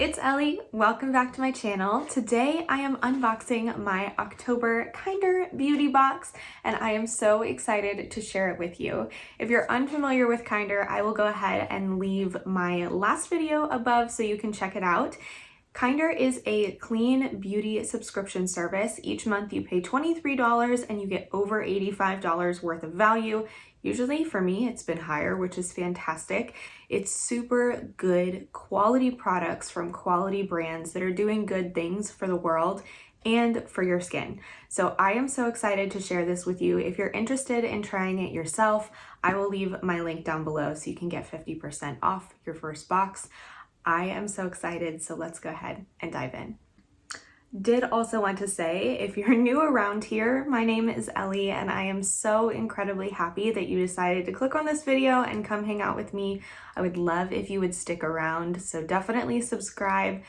it's Ellie. Welcome back to my channel. Today I am unboxing my October Kinder beauty box and I am so excited to share it with you. If you're unfamiliar with Kinder, I will go ahead and leave my last video above so you can check it out. Kinder is a clean beauty subscription service. Each month you pay $23 and you get over $85 worth of value. Usually for me, it's been higher, which is fantastic. It's super good quality products from quality brands that are doing good things for the world and for your skin. So I am so excited to share this with you. If you're interested in trying it yourself, I will leave my link down below so you can get 50% off your first box. I am so excited, so let's go ahead and dive in. Did also want to say, if you're new around here, my name is Ellie and I am so incredibly happy that you decided to click on this video and come hang out with me. I would love if you would stick around, so definitely subscribe.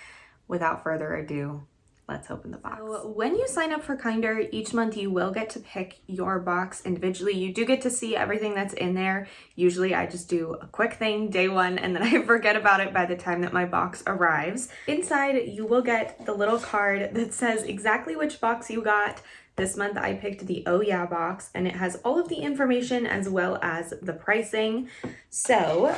Without further ado, let's open the box. So when you sign up for Kinder, each month you will get to pick your box individually. You do get to see everything that's in there. Usually I just do a quick thing day one and then I forget about it by the time that my box arrives. Inside you will get the little card that says exactly which box you got. This month I picked the Oh Yeah box and it has all of the information as well as the pricing. So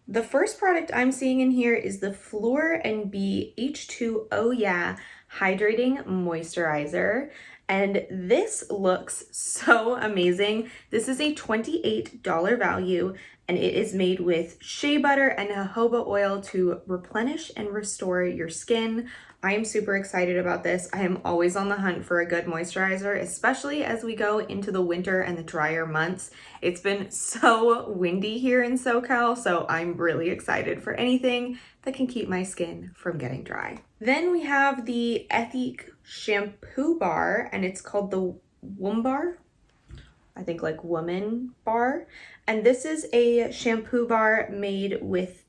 the first product I'm seeing in here is the Floor & Be H2 Oh Yeah Hydrating Moisturizer. And this looks so amazing. This is a $28 value and it is made with shea butter and jojoba oil to replenish and restore your skin. I am super excited about this. I am always on the hunt for a good moisturizer, especially as we go into the winter and the drier months. It's been so windy here in SoCal, so I'm really excited for anything that can keep my skin from getting dry. Then we have the Ethique shampoo bar, and it's called the Wom Bar. I think like woman bar. And this is a shampoo bar made with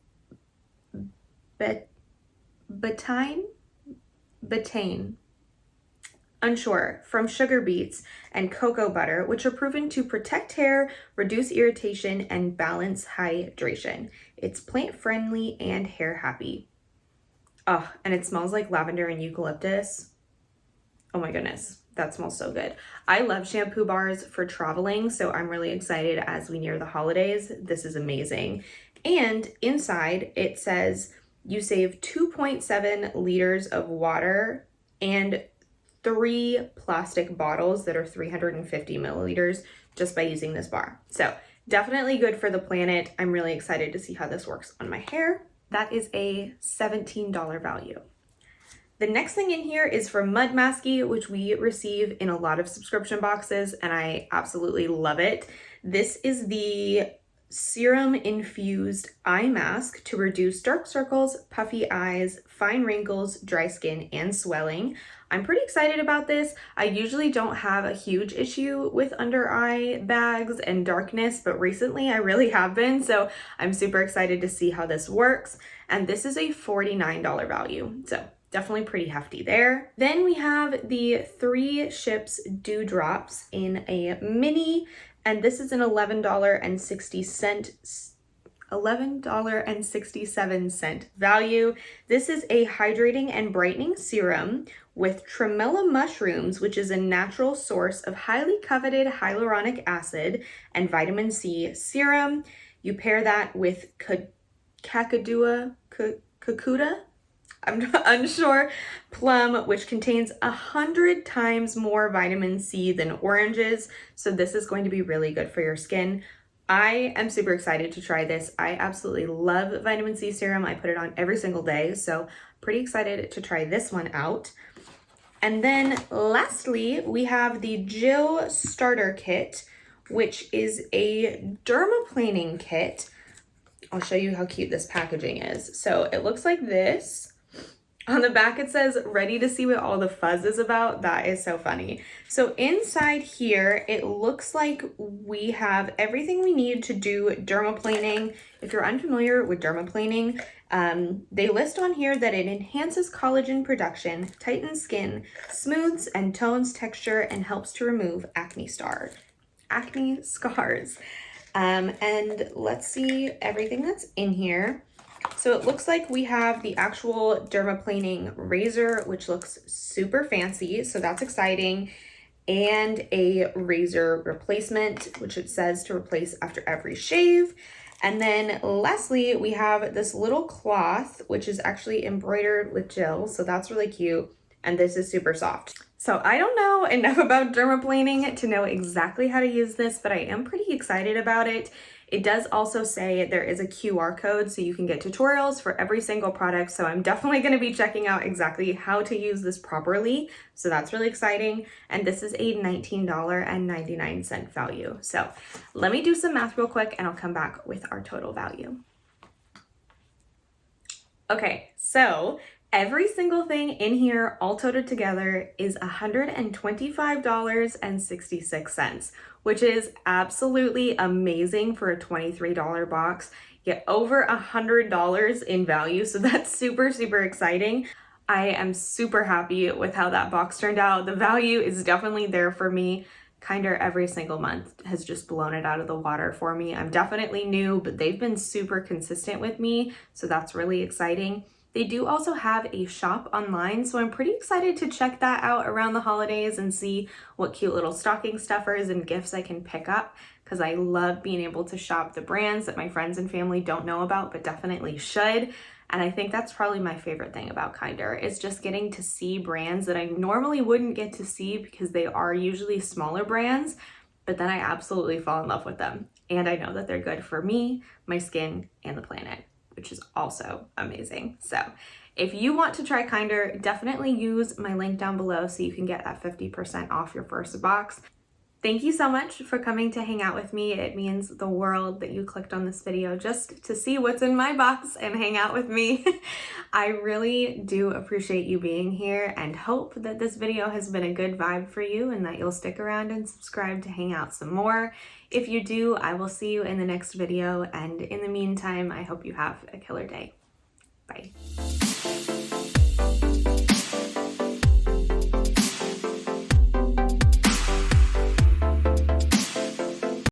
betaine, unsure, from sugar beets and cocoa butter, which are proven to protect hair, reduce irritation, and balance hydration. It's plant friendly and hair happy. Oh, and it smells like lavender and eucalyptus. Oh my goodness, that smells so good. I love shampoo bars for traveling, so I'm really excited as we near the holidays. This is amazing. And inside it says you save 2.7 liters of water and 3 plastic bottles that are 350 milliliters just by using this bar. So definitely good for the planet. I'm really excited to see how this works on my hair. That is a $17 value. The next thing in here is from Mud Masky, which we receive in a lot of subscription boxes, and I absolutely love it. This is the serum infused eye mask to reduce dark circles, puffy eyes, fine wrinkles, dry skin, and swelling. I'm pretty excited about this. I usually don't have a huge issue with under eye bags and darkness, but recently I really have been, so I'm super excited to see how this works. And this is a $49 value, so definitely pretty hefty there. Then we have the 3 Ships Dew Drops in a mini, and this is an $11.67 value. This is a hydrating and brightening serum with tremella mushrooms, which is a natural source of highly coveted hyaluronic acid and vitamin C serum. You pair that with Kakuda, I'm unsure, plum, which contains 100 times more vitamin C than oranges. So this is going to be really good for your skin. I am super excited to try this. I absolutely love vitamin C serum. I put it on every single day, so pretty excited to try this one out. And then lastly, we have the Jill Starter Kit, which is a dermaplaning kit. I'll show you how cute this packaging is. So it looks like this. On the back it says, ready to see what all the fuzz is about. That is so funny. So inside here, it looks like we have everything we need to do dermaplaning. If you're unfamiliar with dermaplaning, they list on here that it enhances collagen production, tightens skin, smooths and tones texture, and helps to remove acne scars. And let's see everything that's in here. So it looks like we have the actual dermaplaning razor, which looks super fancy, so that's exciting, and a razor replacement, which it says to replace after every shave. And then lastly, we have this little cloth, which is actually embroidered with gel, so that's really cute, and this is super soft. So I don't know enough about dermaplaning to know exactly how to use this, but I am pretty excited about it. It does also say there is a QR code so you can get tutorials for every single product. So I'm definitely going to be checking out exactly how to use this properly. So that's really exciting. And this is a $19.99 value. So let me do some math real quick and I'll come back with our total value. Okay, so every single thing in here all totaled together is $125.66, which is absolutely amazing for a $23 box. Get over $100 in value, so that's super, super exciting. I am super happy with how that box turned out. The value is definitely there for me. Kinder every single month has just blown it out of the water for me. I'm definitely new, but they've been super consistent with me, so that's really exciting. They do also have a shop online, so I'm pretty excited to check that out around the holidays and see what cute little stocking stuffers and gifts I can pick up, because I love being able to shop the brands that my friends and family don't know about but definitely should. And I think that's probably my favorite thing about Kinder, is just getting to see brands that I normally wouldn't get to see because they are usually smaller brands, but then I absolutely fall in love with them. And I know that they're good for me, my skin, and the planet, which is also amazing. So if you want to try Kinder, definitely use my link down below so you can get that 50% off your first box. Thank you so much for coming to hang out with me. It means the world that you clicked on this video just to see what's in my box and hang out with me. I really do appreciate you being here and hope that this video has been a good vibe for you and that you'll stick around and subscribe to hang out some more. If you do, I will see you in the next video, and in the meantime, I hope you have a killer day. Bye.